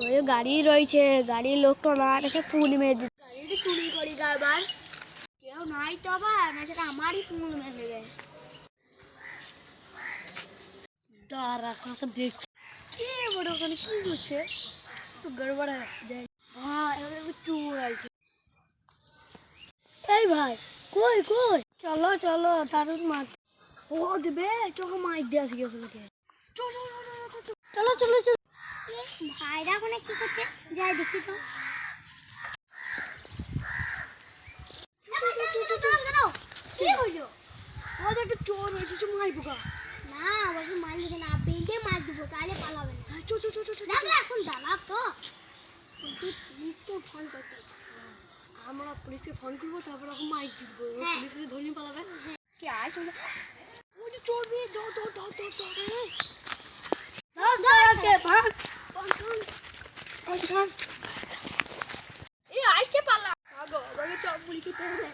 ওই গাড়ি রয়েছে, গাড়ির লোকটা না এসে ফুল মেরে দিচ্ছে। গাড়িটা চুরি করি আবার, কেউ নাই তো আবার না, সেটা আমারই ফুল মেরে দেবে। দাঁড়া সাথে দেখ কি বড় ওখানে কি করছে, গড়বড় যায়। হ্যাঁ এবার চুর আছে। এই ভাই কই কই, চলো চলো দারুণ মাছ ও দেবে, চোখে মাছ দিয়ে আসি ওখানে। চলো চলো চলো। ভাইরা ওখানে কি করছে যাই দেখি তো। কি হলো? ওদের একটা চোর হয়েছে, চো মারবো গা। না ওকে মার দিবে না, বেঁধে মার দিব, তাহলে পালাবে না। চো চো চো চো দেখ না, এখন দাঁড়াব তো পুলিশকে ফোন করতে। আমরা পুলিশকে ফোন করবো, তারপর এখন মার দিবো, পুলিশকে ধরে নিয়ে পালাবে। কি আয় শুনে ওই যে চোর মেয়ে, দৌড় দৌড় দৌড় দৌড় দৌড়। এই আসছে পালা আগো, আগে চল পুলিশকে ধরে।